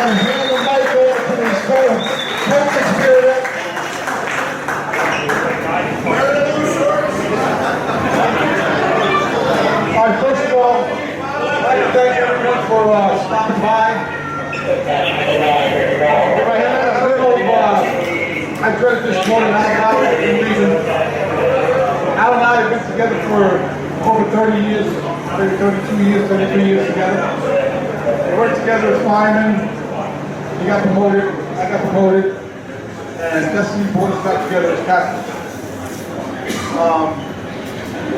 going to hand the mic over to his co-coach experience. All right, first of all, I'd like to thank everyone for stopping by. I dreaded this morning. Al and I have been together for over 30 years, maybe 32 years, 33 years together. We worked together as firemen. He got promoted, I got promoted, and Destiny brought us back together as captains.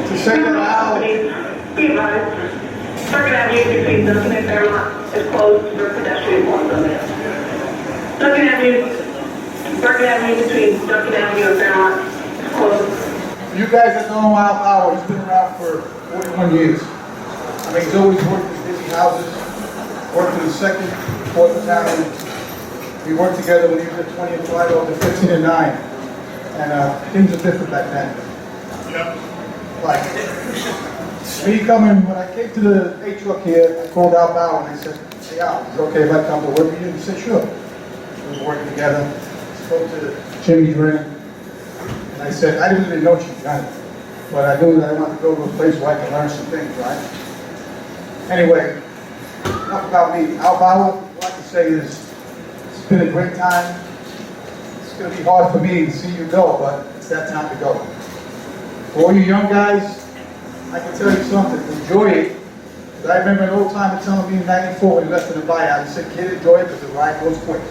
To say that Al... Second Avenue between Duncan and Fairmont is closed for pedestrian walk-up. Second Avenue between Duncan Avenue and Fairmont is closed. You guys that know Al Bauer, he's been around for 41 years. I mean, he's always worked in busy houses, worked in the 2nd, 4th battalion. We worked together when he was at 20 and 5, over 15 and 9. And things are different back then. Yep. Like, me coming, when I came to the A truck here, I called Al Bauer and I said, hey Al, is it okay if I come to work with you? He said, sure. We were working together. Spoke to Jimmy Dren. And I said, I didn't even know she done it. But I knew that I wanted to go to a place where I could learn some things, right? Anyway, enough about me. Al Bauer, what I'd like to say is, it's been a great time. It's going to be hard for me to see you go, but it's that time to go. For all you young guys, I can tell you something, enjoy it. I remember an old timer telling me in '94 when he left in the buyout, he said, kid, enjoy it because the ride goes quick.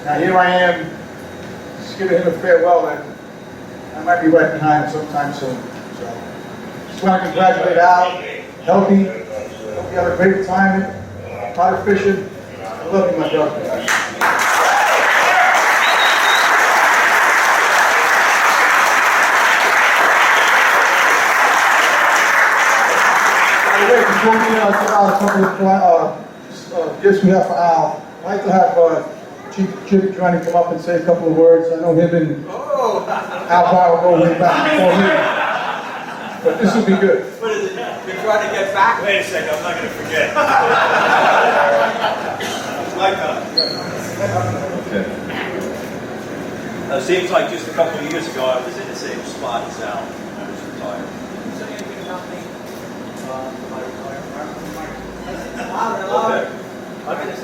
Now here I am, just giving him a farewell, and I might be right behind him sometime soon. So, just want to congratulate Al, healthy, hope you have a great retirement, pot of fishing. I love you, my brother. Before we give out a couple of gifts we have for Al, I'd like to have Chief Jimmy Dren come up and say a couple of words. I know him and Al Bauer go way back before him. But this will be good. What is it? You're trying to get back? Wait a second, I'm not going to forget. Like that. Okay. It seems like just a couple of years ago I was in the same spot as Al. I was retired. Say anything about me? Okay.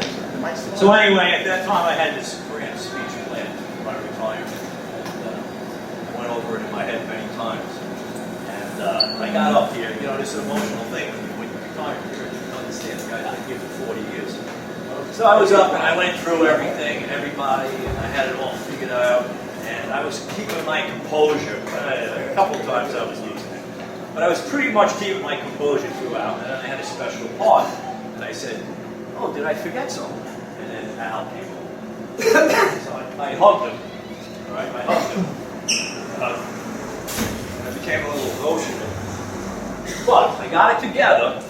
So anyway, at that time I had this grand speech planned for my retirement, and I went over it in my head many times. And I got up here. You know, this is an emotional thing when you retire. You understand the guy I've been here for 40 years. So I was up and I went through everything, everybody, and I had it all figured out. And I was keeping my composure. A couple of times I was losing it. But I was pretty much keeping my composure throughout. And then I had a special part. And I said, oh, did I forget something? And then Al came over. So I hugged him. All right, I hugged him. And I became a little emotional. But I got it together.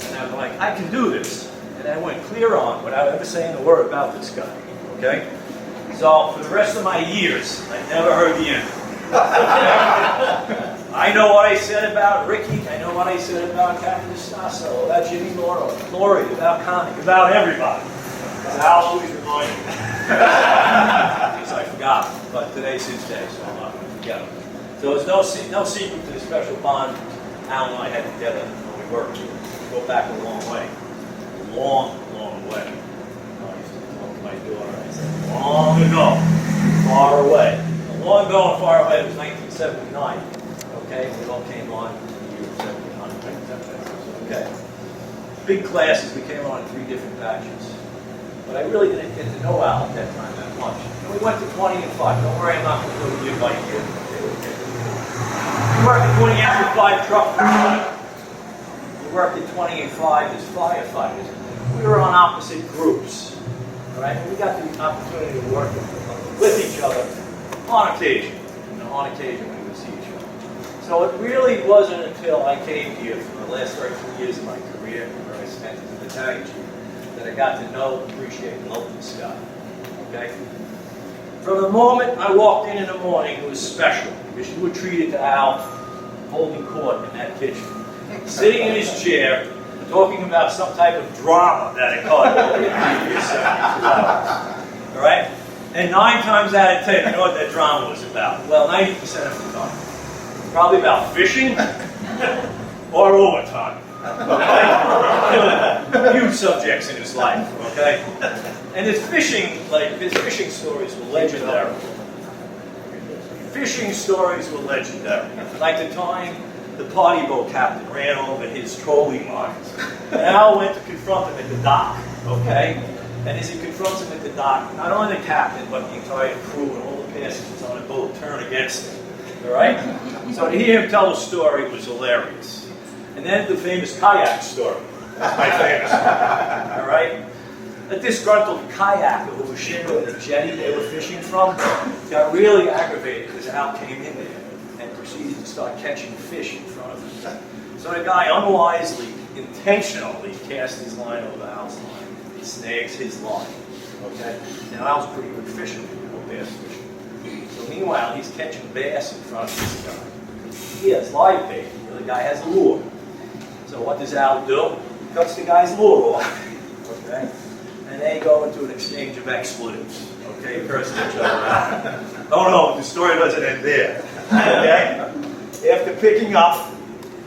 And I was like, I can do this. And I went clear on without ever saying a word about this guy. Okay? So for the rest of my years, I never heard the end. I know what I said about Ricky. I know what I said about Capt, about Jimmy Laurie, about Connie, about everybody. Al always reminded me. Because I forgot. But today's his day, so I'm not going to forget him. So there's no secret to the special bond Al and I had together when we worked. We go back a long way. A long, long way. I used to talk to my daughter. I said, long ago, far away. Long ago and far away, it was 1979. Okay, we all came on in the year 79. Okay. Big classes, we came on in 3 different batches. But I really didn't get to know Al at that time that much. And we went to 20 and 5. Don't worry, I'm not going to go to you by here. We worked at 20 and 5 truck crew. We worked at 20 and 5 as firefighters. We were on opposite groups. All right, and we got the opportunity to work with each other on occasion. You know, on occasion we would see each other. So it really wasn't until I came here for the last 13 years of my career, where I spent as a battalion chief, that I got to know, appreciate, and love this guy. Okay? From the moment I walked in the morning, it was special, because you were treated to Al holding court in that kitchen, sitting in his chair, talking about some type of drama that occurred over the previous 72 hours. All right? And 9 times out of 10, you know what that drama was about? Well, 90% of the time. Probably about fishing or overtime. Okay? Huge subjects in his life, okay? And his fishing stories were legendary. Fishing stories were legendary. Like the time the party boat captain ran over his trolling lines. And Al went to confront him at the dock, okay? And as he confronts him at the dock, not only the captain, but the entire crew and all the passengers on the boat turn against him, all right? So to hear him tell the story was hilarious. And then the famous kayak story. That's my famous one, all right? A disgruntled kayaker who was sharing the jetty they were fishing from got really aggravated because Al came in there and proceeded to start catching fish in front of him. So the guy unwisely, intentionally cast his line over Al's line. He snags his line. Okay? Now Al's a pretty good fisherman, bass fisherman. So meanwhile, he's catching bass in front of this guy. He has live bait. The other guy has a lure. So what does Al do? He cuts the guy's lure off. Okay? And they go into an exchange of expletives. Okay, cursing each other out. Oh no, the story doesn't end there. Okay? After picking up,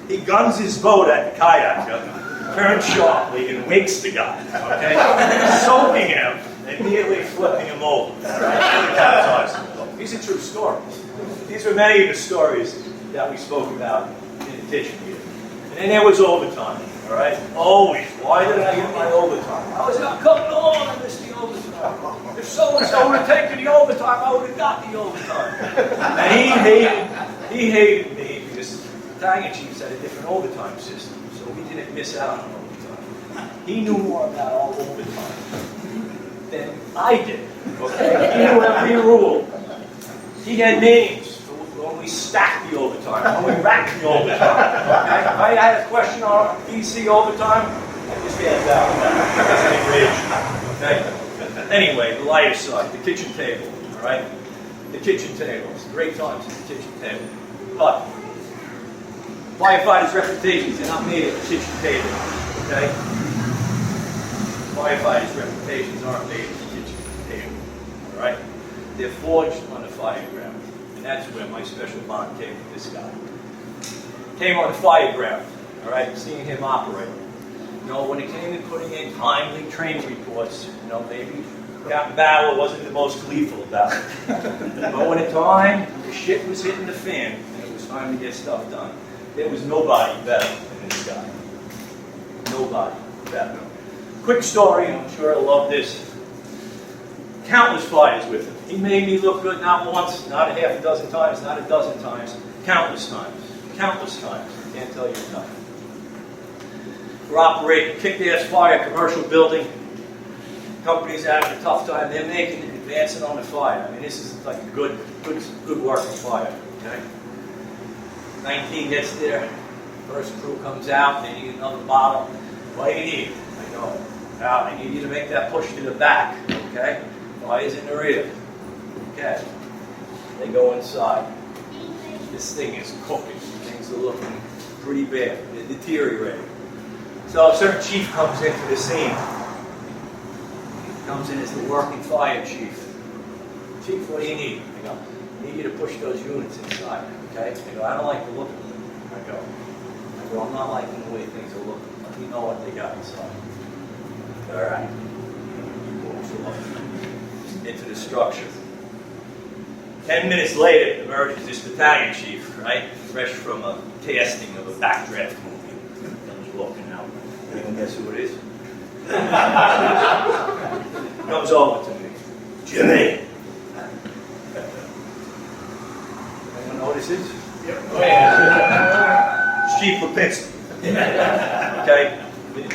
he guns his boat at the kayaker, turns sharply, and wakes the guy. Okay? Soaking him, immediately flipping him over. Right? These are true stories. These were many of the stories that we spoke about in the kitchen here. And then there was overtime. All right? Always. Why did I get my overtime? I was not coming on. I missed the overtime. If so-and-so would have taken the overtime, I would have got the overtime. And he hated me because battalion chiefs had a different overtime system, so we didn't miss out on overtime. He knew more about all overtime than I did. Okay? He knew every rule. He had names. When we stacked the overtime, when we racked the overtime. Okay? If I had a question on PC overtime, I just had that. Okay? Anyway, the lighter side, the kitchen table. All right? The kitchen table. It's great times at the kitchen table. But firefighters' reputations are not made at the kitchen table. Okay? Firefighters' reputations aren't made at the kitchen table. All right? They're forged on the fire ground. And that's where my special bond came with this guy. Came on the fire ground, all right, seeing him operate. You know, when it came to putting in timely training reports, you know, maybe Capt. Bauer wasn't the most gleeful about it. But when the shit was hitting the fan, and it was time to get stuff done, there was nobody better than this guy. Nobody better. Quick story, I'm sure I love this. Countless fires with him. He made me look good not once, not a half a dozen times, not a dozen times, countless times. Countless times. Can't tell you enough. We're operating kick-ass fire, commercial building. Company's having a tough time. They're making it, advancing on the fire. I mean, this is like a good working fire. Okay? 19 gets there. First crew comes out. They need another bottle. What do you need? I go, now I need you to make that push to the back. Okay? Fire's in the rear. Okay. They go inside. This thing is cooking. Things are looking pretty bad. They're deteriorating. So a certain chief comes into the scene. Comes in as the working fire chief. Chief, what do you need? I go, I need you to push those units inside. Okay? I go, I don't like the look of them. I go, I'm not liking the way things are looking. Let me know what they got inside. All right. Into the structure. 10 minutes later, emerges this battalion chief, right? Fresh from a casting of a backdraft movie. Comes walking out. Anyone guess who it is? Comes over to me. Jimmy! Anyone know what this is? Yep. It's Chief Lipinski. Okay?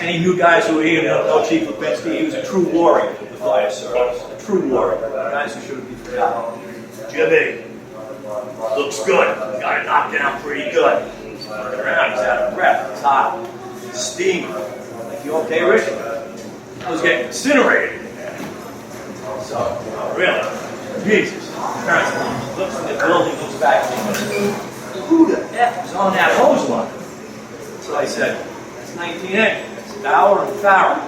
Any new guys who are here don't know Chief Lipinski. He was a true warrior of the fire service. A true warrior. Guys who shouldn't be forgotten. Jimmy, looks good. Got it knocked down pretty good. He's looking around. He's out of breath. It's hot. It's steamy. Like, you okay, Rick? I was getting incinerated in there. So, really? Jesus. Turns, looks in the building, looks back, and goes, who the F is on that hose line? So I said, that's 19A. Bauer and Farrell.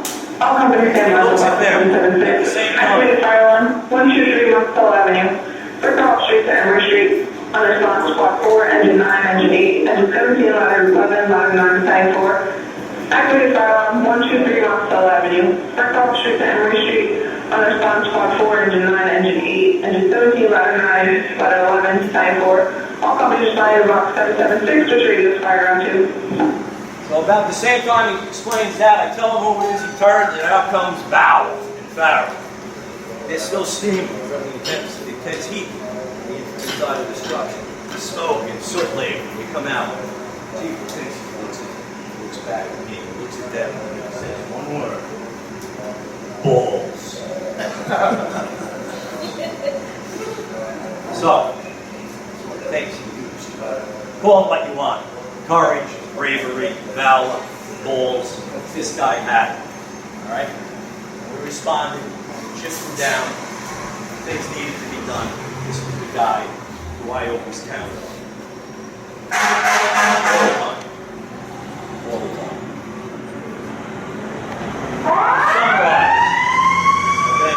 All companies stand by. Looks like them. Same Activated time. fire alarm, 123 Rockville Avenue, First Off Street to Emory Street, on response squad 4, engine 9, engine 8, engine 17, ladder 11, ladder 9, tank 4. Activated fire alarm, 123 Rockville Avenue, First Off Street to Emory Street, on response squad 4, engine 9, engine 8, engine 17, ladder 9, ladder 11, tank 4. All companies responding to box 776 to radio fire around 2. So about the same time he explains that, I tell him who it is, he turns, and out comes Bauer and Farrell. They're still steaming from the intense heat, the inside of destruction. The smoke and soot layer when we come out. Chief thinks he looks back at me, looks at them, and says one word. Balls. So, thanks you used. Call it what you want. Courage, bravery, valor, balls. This guy had it. Alright? We responded, chipped him down. Things needed to be done. This was the guy who I always count on. All the time. All the time. Summarize. Okay?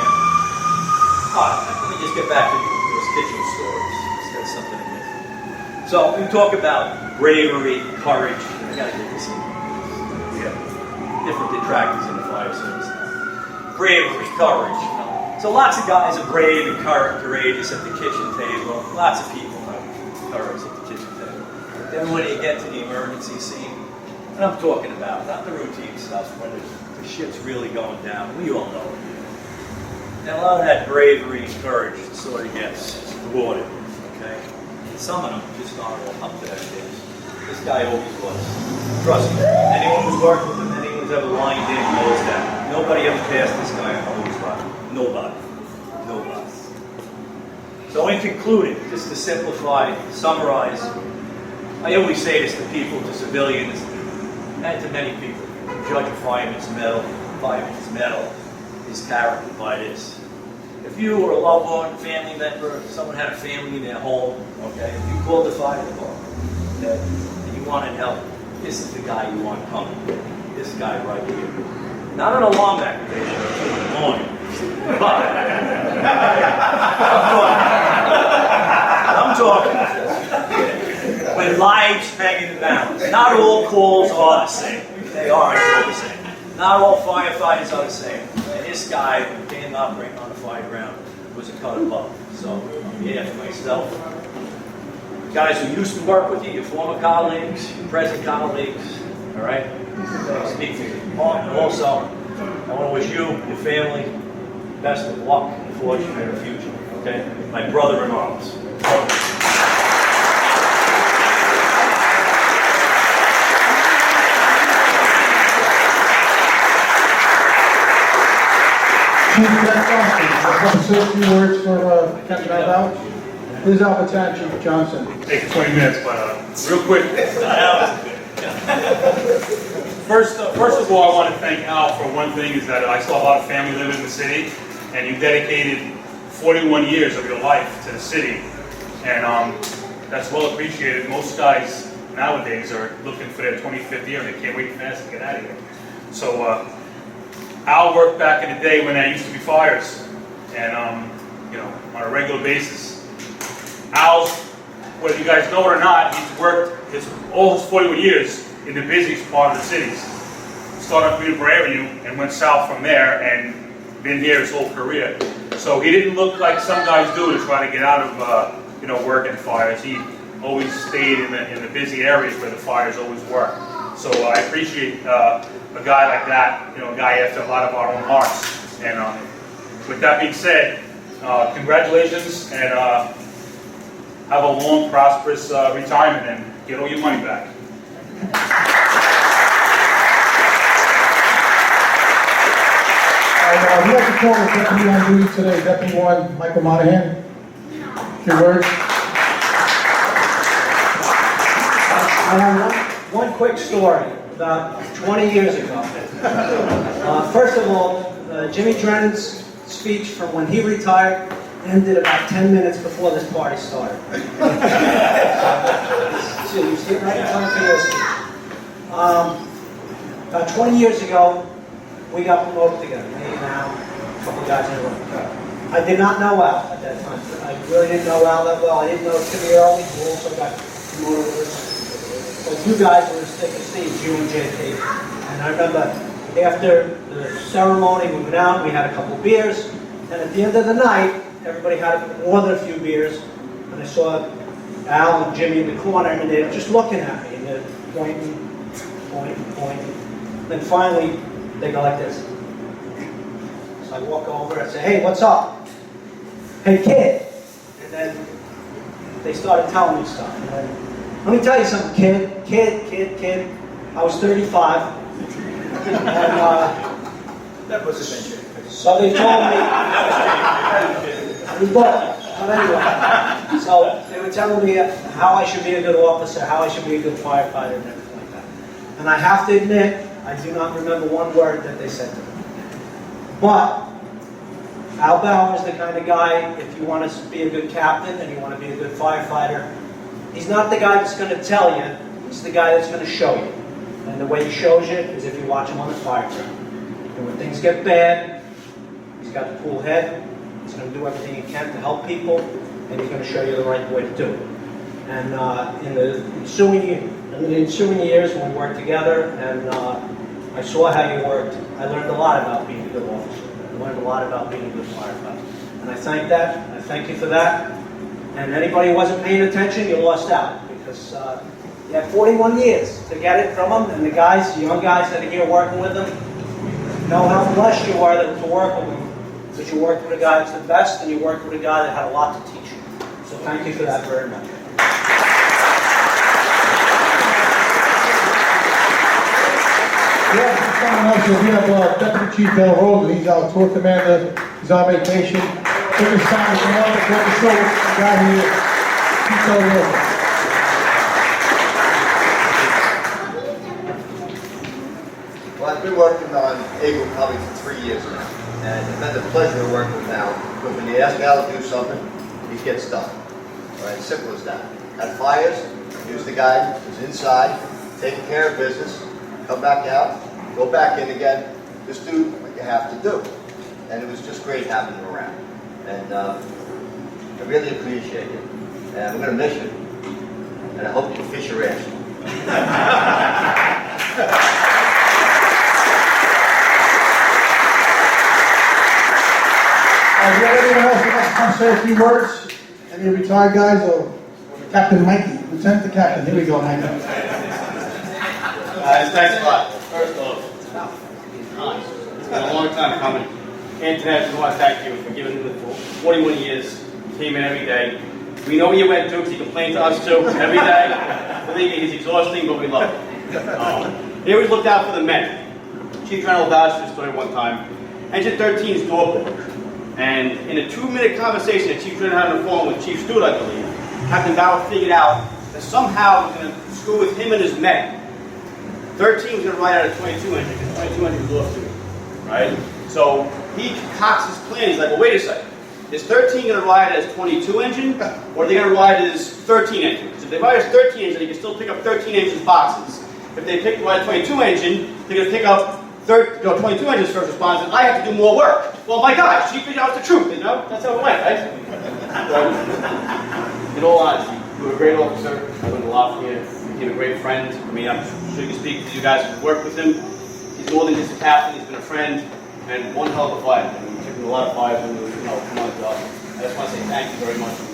Alright, let me just get back to those kitchen stories. That's something in there. So, we talk about bravery, courage. I gotta get this in. We have different detractors in the fire service now. Bravery, courage. So lots of guys are brave and courageous at the kitchen table. Lots of people have courage at the kitchen table. But then when you get to the emergency scene, and I'm talking about not the routine stuff, when the shit's really going down, we all know it. And a lot of that bravery and courage sort of gets thwarted, okay? And some of them just aren't all up to that case. This guy always was. Trust me, anyone who's worked with him, anyone who's ever lined in knows that. Nobody ever passed this guy on always right. Nobody. Nobody. So in concluding, just to simplify, summarize, I always say this to people, to civilians, and to many people. Judge a fireman's medal is character by this. If you or a loved one, family member, someone had a family in their home, okay, if you called the fire department, okay, and you wanted help, this is the guy you want coming. This guy right here. Not an alarm activation at 2 in the morning, but I'm talking with lives hanging in the balance. Not all calls are the same. They aren't all the same. Not all firefighters are the same. And this guy, when he came operating on the fire ground, was a cut above. So, on behalf of myself, guys who used to work with you, your former colleagues, your present colleagues, all right? Speak to you. Also, I want to wish you, your family, best of luck and fortune in the future, okay? My brother in arms. Chief Capt, say a few words for Captain Bauer. Please Albertan, Chief Johnson. Take 20 minutes, but real quick. First of all, I want to thank Al for one thing, is that I saw a lot of family living in the city, and you dedicated 41 years of your life to the city, and that's well appreciated. Most guys nowadays are looking for their 25th year, and they can't wait fast to get out of here. So Al worked back in the day when there used to be fires, and you know, on a regular basis. Al's, whether you guys know it or not, he's worked all his 41 years in the busiest part of the cities. Started on Greenwood Avenue and went south from there, and been here his whole career. So he didn't look like some guys do to try to get out of you know, working fires. He always stayed in the busy areas where the fires always were. So I appreciate a guy like that, you know, a guy after a lot of our own hearts. And with that being said, congratulations, and have a long, prosperous retirement, and get all your money back. We'd like to call the deputy on duty today, Deputy 1, Michael Monahan. Few words. I have one quick story about 20 years ago. First of all, Jimmy Drennan's speech from when he retired ended about 10 minutes before this party started. So you sit right in front of the speech. About 20 years ago, we got promoted together, me and Al, a couple of guys in a row. I did not know Al at that time. I really didn't know Al that well. I didn't know Timmy Early, who also got promoted with us. But you guys were as thick as thieves, you and JP. And I remember after the ceremony, we went out, we had a couple of beers, and at the end of the night, everybody had more than a few beers, and I saw Al and Jimmy in the corner, and they were just looking at me, and they're pointing. Then finally, they go like this. So I walk over and say, hey, what's up? Hey, kid. And then they started telling me stuff. And then, let me tell you something, kid. I was 35. And, That was adventure. so they told me, but anyway, so they were telling me how I should be a good officer, how I should be a good firefighter, and everything like that. And I have to admit, I do not remember one word that they said to me. But Al Bauer is the kind of guy, if you want to be a good captain and you want to be a good firefighter, he's not the guy that's going to tell you, he's the guy that's going to show you. And the way he shows you is if you watch him on the fire truck. And when things get bad, he's got the cool head, he's going to do everything he can to help people, and he's going to show you the right way to do it. And in the ensuing years when we worked together, and I saw how you worked, I learned a lot about being a good officer. I learned a lot about being a good firefighter. And I thank you for that. And anybody who wasn't paying attention, you lost out, because you had 41 years to get it from them, and the guys, the young guys that are here working with them, know how blessed you are to work with them, because you worked with a guy that's the best, and you worked with a guy that had a lot to teach you. So thank you for that very much. Yeah, someone else here. We have Deputy Chief Bill Rosen. He's our tour commander. He's on vacation. Took his time to come out and get the show. Got here. Chief Bill Rosen. Well, I've been working on Eagle probably for 3 years now, and it's been a pleasure to work with Al. Because when you ask Al to do something, he gets done. All right, simple as that. At fires, he was the guy who's inside, taking care of business. Come back out, go back in again, just do what you have to do. And it was just great having him around. And I really appreciate it. And I'm going to miss you. And I hope you fish your ass. Do you have anyone else who wants to come say a few words? Any retired guys or Captain Mikey? Lieutenant to Captain. Here we go, Mikey. Thanks a lot. First off, it's been a long time coming. And today I just want to thank you for giving me the 41 years. You came in every day. We know where you went to because you complained to us too every day. Believe me, he's exhausting, but we love him. He always looked out for the men. Chief General vouched for the story one time. Engine 13's door broke. And in a 2-minute conversation that Chief General had on the phone with Chief Stewart, I believe, Captain Bauer figured out that somehow he was going to screw with him and his men. 13 was going to ride out a 22 engine, because 22 engine was off to me, right? So he cocks his plan. He's like, well, wait a second. Is 13 going to ride as 22 engine, or are they going to ride as 13 engine? Because if they ride as 13 engine, they can still pick up 13 engine boxes. If they ride 22 engine, they're going to pick up 22 engines first responders, and I have to do more work. Well, my gosh, she figured out the truth, you know? That's how it went, right? So, in all honesty, you were a great officer. I learned a lot from you. You became a great friend. I mean, I'm sure you can speak to you guys who've worked with him. He's more than just a captain. He's been a friend and one hell of a fighter. I mean, he took him a lot of fires when he was, come on the job. I just want to say thank you very much for this.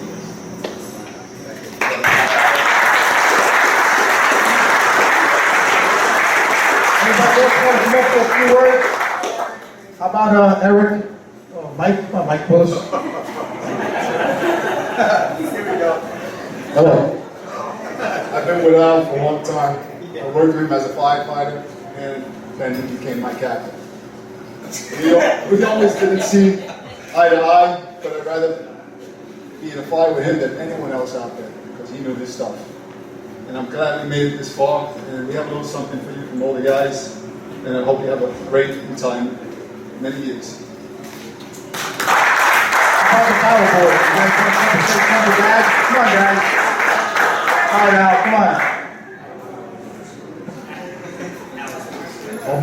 Anybody else want to come up with a few words? How about Eric? Mike Willis. Here we go. Hello. I've been with Al for a long time. I worked with him as a firefighter, and then he became my captain. We always didn't see eye to eye, but I'd rather be in a fight with him than anyone else out there, because he knew his stuff. And I'm glad we made it this far, and we have a little something for you from all the guys, and I hope you have a great retirement, many years. How about the power board? You guys want to come and say something, guys? Come on, guys. All right, Al, come on.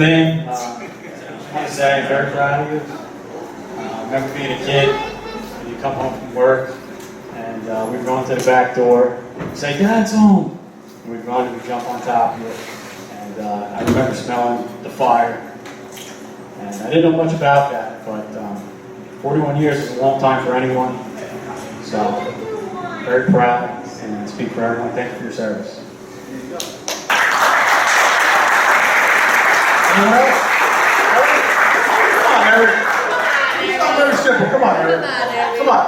man, I want to say I'm very proud of you. I remember being a kid, and you come home from work, and we'd run to the back door, say, Dad's home. And we'd run and we'd jump on top of it. And I remember smelling the fire. And I didn't know much about that, but 41 years is a long time for anyone. So, very proud and speak for everyone. Thank you for your service. Anyone else? Come on, Eric. It's not very simple. Come on, Eric. Come on.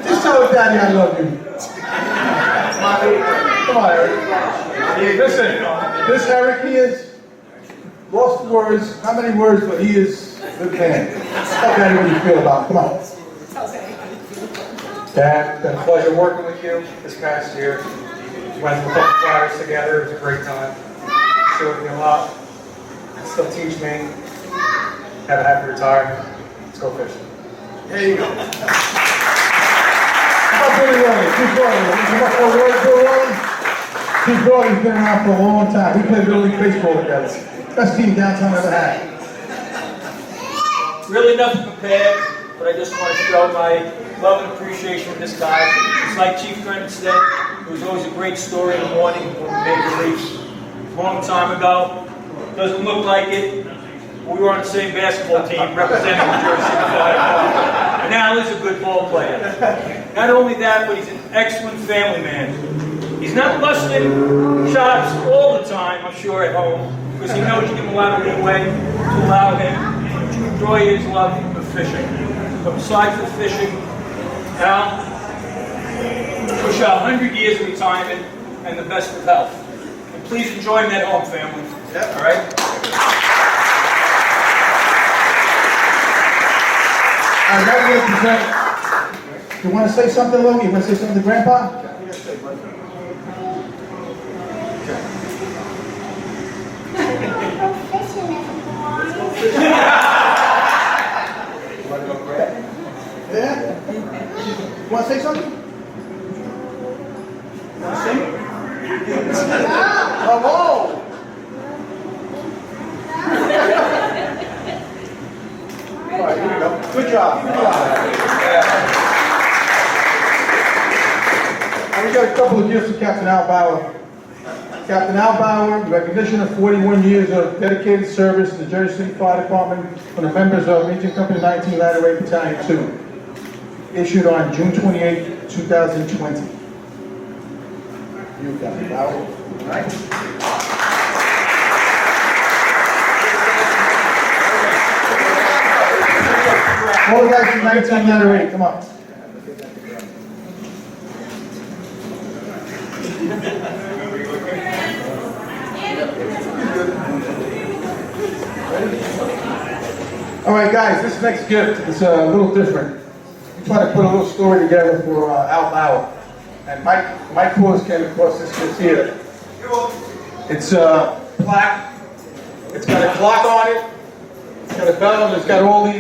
Just tell his daddy I love you. Come on, Eric. Listen, this Eric, he is lost for words. How many words? But he is a good man. Tell Daddy what you feel about him. Come on. Dad, it's been a pleasure working with you this past year. Went through a couple flyers together. It was a great time. Showed me a lot. Still teach me. Have a happy retirement. Let's go fishing. There you go. How about Billy Williams? Keep going. Come up for a word, Bill Williams. Keith Brody's been around for a long time. We played Little League baseball together. Best team downtown ever had. Really nothing prepared, but I just want to show my love and appreciation for this guy. It's like Chief Drennan said, it was always a great story in the morning when we made the leaps. A long time ago. Doesn't look like it. We were on the same basketball team representing the Jersey Fire. And now he's a good ball player. Not only that, but he's an excellent family man. He's not busting shots all the time, I'm sure, at home, because he knows you give him a lot of leeway to allow him to enjoy his love of fishing. But besides the fishing, Al, wish you 100 years of retirement and the best of health. And please enjoy him at home, family. All right? All right, ladies and gentlemen, you want to say something, Logan? You want to say something to Grandpa? Yeah? You want to say something? You want to sing? Bravo! All right, here we go. Good job. Good job. And we got a couple of gifts for Captain Al Bauer. Captain Al Bauer, in recognition of 41 years of dedicated service in the Jersey City Fire Department from the members of Agent Company 19 Ladder Battalion 2, issued on June 28, 2020. You, Captain Bauer. All right. All the guys from 19 Ladder 8, come on. All right, guys, this next gift is a little different. We try to put a little story together for Al Bauer. And Mike Claus came across this gift here. It's a plaque. It's got a clock on it. It's got a bell, and it's got all the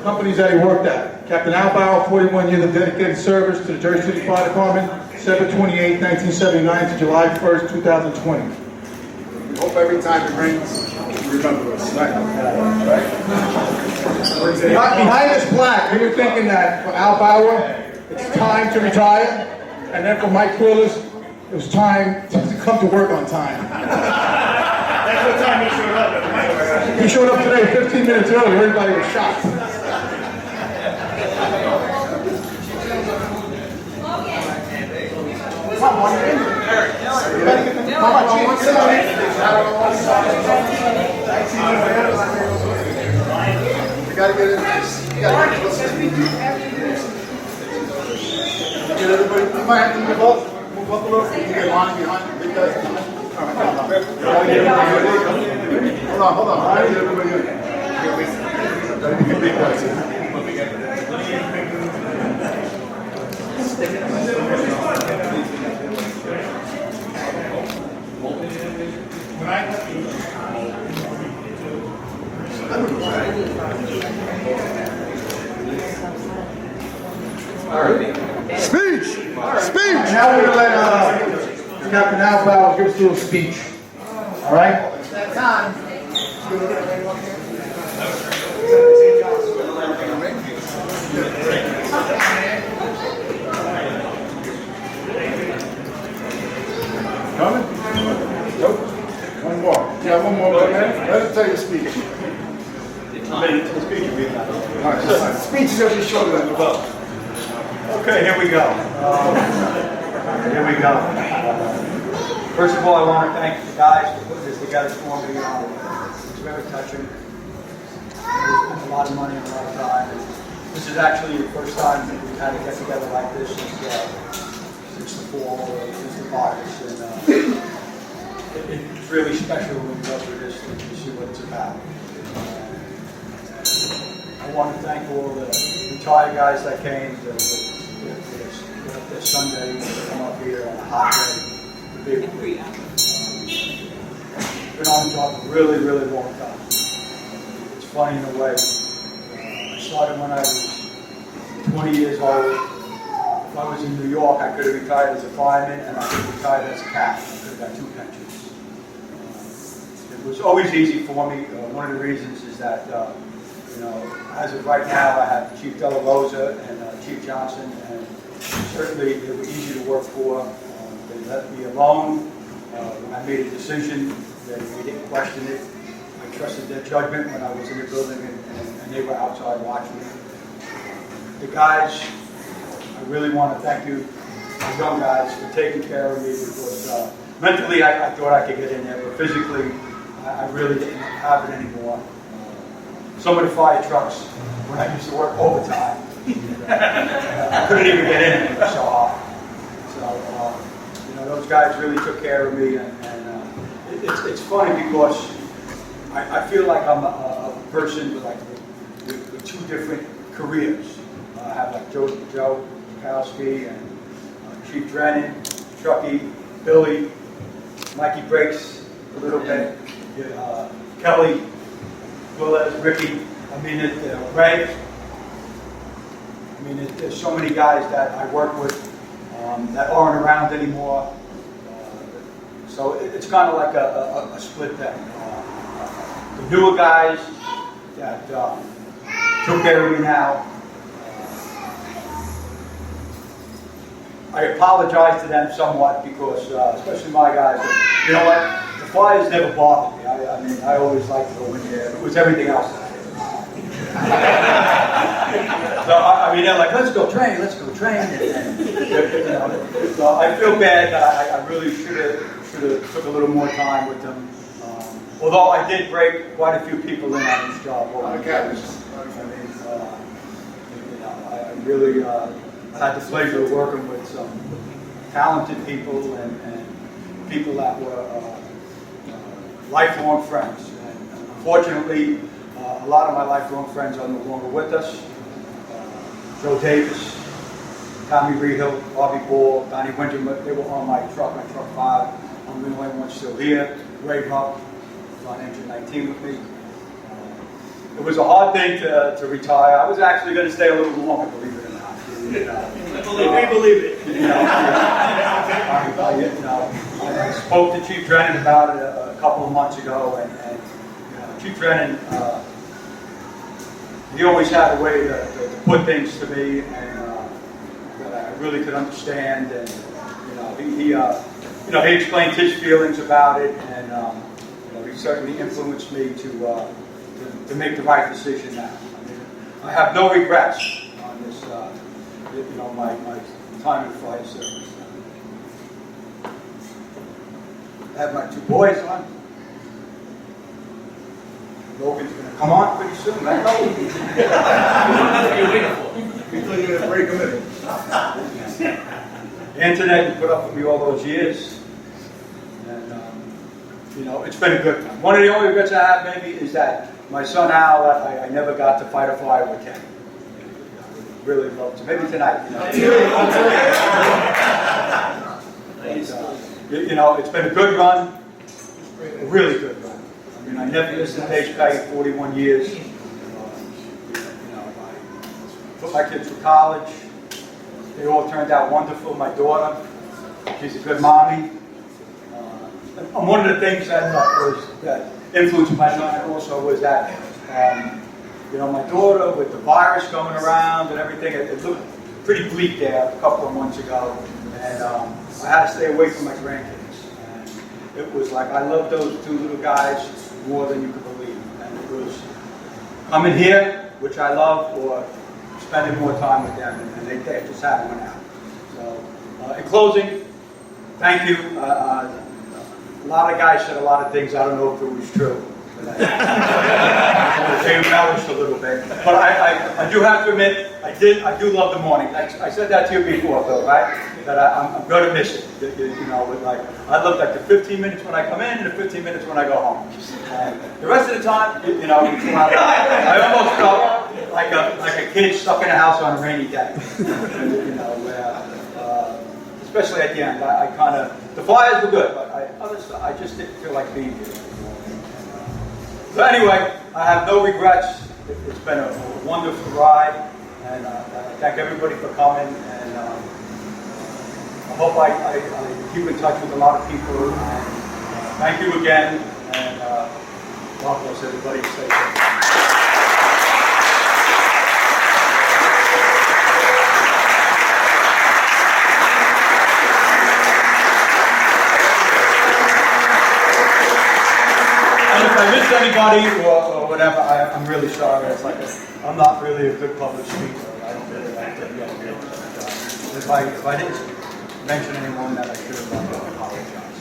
companies that he worked at. Captain Al Bauer, 41 years of dedicated service to the Jersey City Fire Department, December 28, 1979 to July 1st, 2020. We hope every time it rains, you remember us. Behind this plaque, we were thinking that for Al Bauer, it's time to retire, and then for Mike Quillis, it was time to come to work on time. That's what time he showed up. He showed up today 15 minutes early, everybody was shocked. Come on, Eric. Come on, Chief. You gotta get in this. You gotta get everybody. You might have to move up a little. You can get Lonnie behind. Big guys behind. All right, hold on. Gotta get everybody in. Hold on. Gotta get everybody in. Gotta get big guys in. Speech! Now we're going to let Captain Al Bauer give us a little speech. All right? time. Coming? Nope. One more. Yeah, one more. Let him tell your speech. All right, so speech is going to be shorter than the vote. Okay, here we go. Here we go. First of all, I want to thank the guys for putting this together for me. It's very touching. There's been a lot of money and a lot of time. And this is actually the first time that we've had to get together like this since the fall, or since the virus. And it's really special when we go through this to see what it's about. I want to thank all the retired guys that came this Sunday to come up here on a hot day. Been on the job a really, really long time. It's funny in a way. I started when I was 20 years old. If I was in New York, I could have retired as a fireman, and I could have retired as a Capt. I could have got 2 pensions. It was always easy for me. One of the reasons is that as of right now, I have Chief Della Rosa and Chief Johnson, and certainly they were easy to work for. They let me alone. When I made a decision, they didn't question it. I trusted their judgment when I was in the building and they were outside watching me. The guys, I really want to thank you, the young guys, for taking care of me, because mentally I thought I could get in there, but physically I really didn't have it anymore. Some of the fire trucks, when I used to work overtime, I couldn't even get in, it was so hot. So, those guys really took care of me, and it's funny because I feel like I'm a person with 2 different careers. I have like Joe Kowski and Chief Drennan, Chucky, Billy, Mikey Breaks a little bit, Kelly, Willis, Ricky, Ray. There's so many guys that I work with that aren't around anymore. So it's kind of like a split thing. The newer guys that took care of me now, I apologize to them somewhat because, especially my guys, you know what? The fires never bothered me. I always liked to go in there. It was everything else that I did. So, they're like, let's go train. So I feel bad that I really should have took a little more time with them. Although I did break quite a few people in on this job. I really had the pleasure of working with some talented people and people that were lifelong friends. And unfortunately, a lot of my lifelong friends are no longer with us. Joe Davis, Tommy Rehill, Bobby Ball, Donnie Winter, they were on my truck 5. I'm the only one still here. Ray Rupp was on engine 19 with me. It was a hard thing to retire. I was actually going to stay a little longer, believe it or not. We believe it. I spoke to Chief Drennan about it a couple of months ago, and Chief Drennan, he always had a way to put things to me, and that I really could understand. And he explained his feelings about it, and he certainly influenced me to make the right decision now. I have no regrets on this, my time in flight service. I have my 2 boys on. Logan's going to come on pretty soon. I know. What are you waiting for? You thought you were going to break them in. Internet, you put up with me all those years. And, it's been a good time. One of the only regrets I have, maybe, is that my son Al, I never got to fight a fire with him. I would really love to. Maybe tonight. It's been a good run. A really good run. I never missed a day's pay in 41 years. I put my kids through college. They all turned out wonderful. My daughter, she's a good mommy. And one of the things that influenced my son also was that, you know, my daughter with the virus going around and everything, it looked pretty bleak there a couple of months ago, and I had to stay away from my grandkids. And it was like, I love those two little guys more than you could believe. And it was coming here, which I love, or spending more time with them, and they just had one out. So, in closing, thank you. A lot of guys said a lot of things, I don't know if it was true. They embellished a little bit. But I do have to admit, I do love the morning. I said that to you before, Phil, right? That I'm going to miss it. You know, with like, I love like the 15 minutes when I come in and the 15 minutes when I go home. And the rest of the time, you know, I almost felt like a kid stuck in a house on a rainy day. You know, where, especially at the end, I kind of, the flyers were good, but I just didn't feel like being here. So anyway, I have no regrets. It's been a wonderful ride, and I thank everybody for coming, and I hope I keep in touch with a lot of people, and thank you again, and God bless everybody. Stay safe. If I missed anybody or whatever, I'm really sorry. It's like I'm not really a good public speaker. I don't really like to get here. If I didn't mention anyone that I should have, I apologize.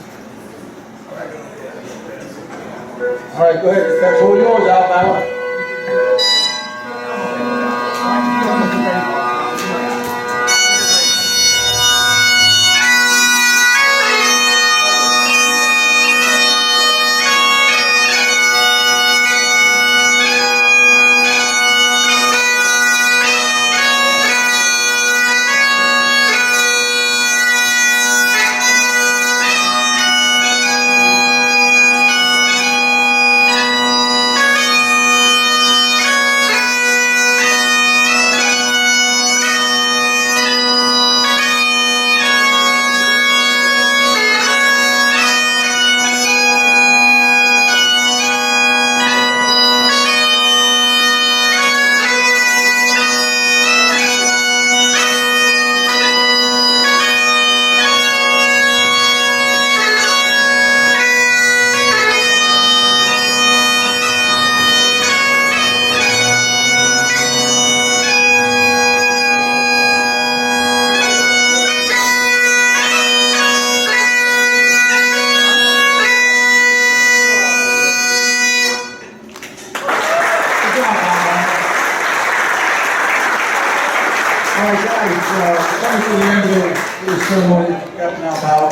All right, go ahead. That's all yours, Al Bauer. Bauer.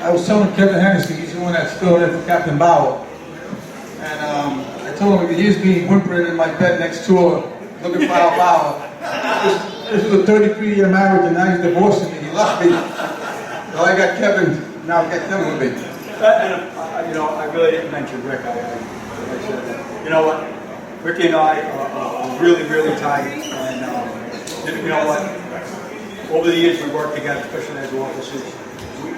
I was telling Kevin Hennessy, he's the one that's filled in for Captain Bauer. And I told him he used me whimpering in my bed next door, looking for Al Bauer. This was a 33-year marriage, and now he's divorcing me. He left me. Well, I got Kevin, now I got Kevin with me. You know, I really didn't mention Rick. I said, you know what? Ricky and I are really, really tight. And you know what? Over the years we worked together, especially as officers.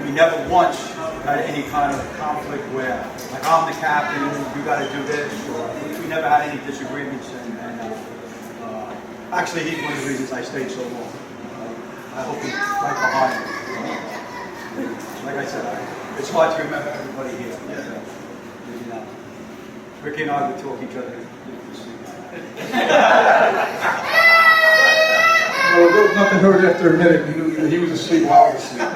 We never once had any kind of conflict where, like, I'm the captain, you got to do this, or we never had any disagreements. And actually, he's one of the reasons I stayed so long. I hope he's right behind me. Like I said, it's hard to remember everybody here. You know, Ricky and I would talk each other. Well, there was nothing heard after a minute. He knew he was asleep while I was asleep.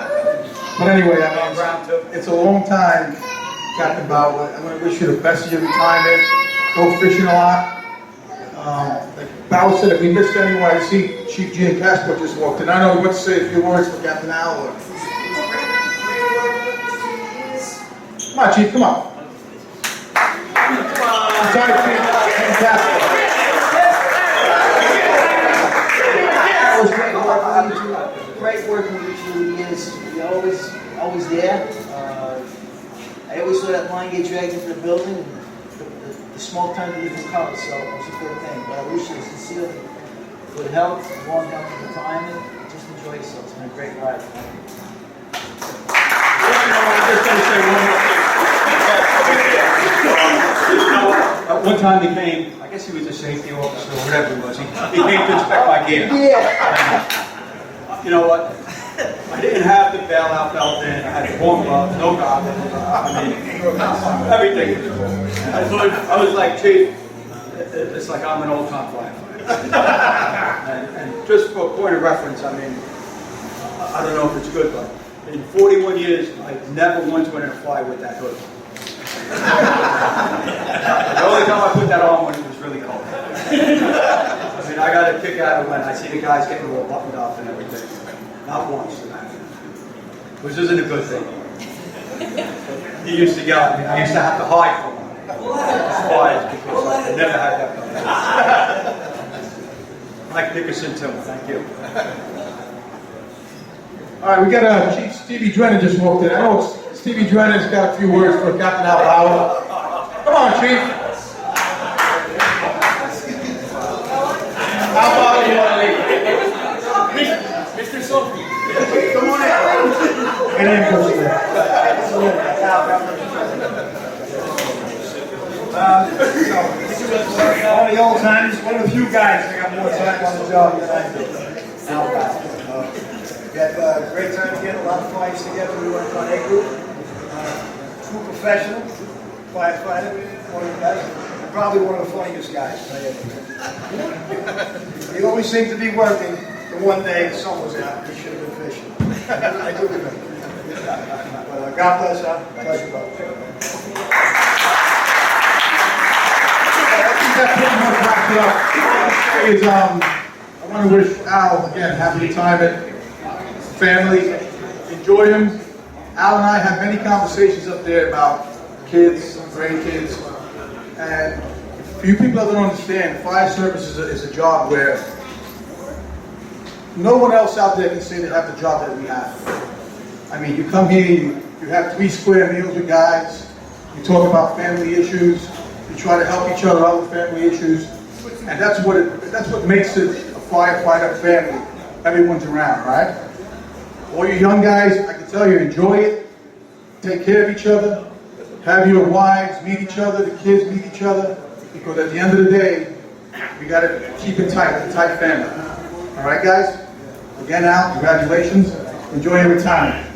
But anyway, I mean, it's a long time, Captain Bauer. I'm going to wish you the best of your retirement. Go fishing a lot. Like Bauer said, if we missed anyone, I see Chief G and Capt just walked in. I know what to say a few words for Captain Al. Come on, Chief, come on. I'm sorry, Chief. Fantastic. Great working with you through the years. You're always there. I always saw that line get dragged into the building, and the smoke turned to different colors, so it was a good thing. But I wish you sincerely good health, long health and retirement. Just enjoy yourself. It's been a great ride. I'm just going to say one more thing. one time he came, I guess he was a safety officer or whatever he was, he came to inspect my gear. Yeah. You know what? I didn't have the bailout belt in, I had the warm gloves, no goggles, I mean, everything was cool. I was like, Chief, it's like I'm an old-time firefighter. And just for a point of reference, I mean, I don't know if it's good, but in 41 years, I never once went in a fire with that hood. The only time I put that on when it was really cold. I mean, I got a kick out of when I see the guys getting all buttoned up and everything. Not once, which isn't a good thing. He used to yell at me. I used to have to hide from him. Fires because I never had that done. Mike Dickerson, too. Thank you. All right, we got Chief Stevie Drennan just walked in. I know Stevie Drennan's got a few words for Captain Bauer. Come on, Chief. How about you want to leave? Mr. Sophie. Come on in. And then goes there. One of the old times, one of the few guys that got more time on the job than I do. Now back. We had a great time together, a lot of fights together. We worked on A group. True professional, firefighter, one of the guys, and probably one of the funniest guys I ever met. He always seemed to be working, and one day the sun was out, he should have been fishing. I do remember. But God bless her. Pleasure, brother. That pretty much wraps it up. I want to wish Al, again, happy retirement, family, enjoy him. Al and I have many conversations up there about kids, grandkids, and for you people that don't understand, fire service is a job where no one else out there can say they have the job that we have. I mean, you come here, you have 3 square meals with guys, you talk about family issues, you try to help each other out with family issues, and that's what makes it a firefighter family. Everyone's around, right? All you young guys, I can tell you, enjoy it, take care of each other, have your wives meet each other, the kids meet each other, because at the end of the day, we got to keep it tight, a tight family. All right, guys? Again, Al, congratulations. Enjoy your retirement.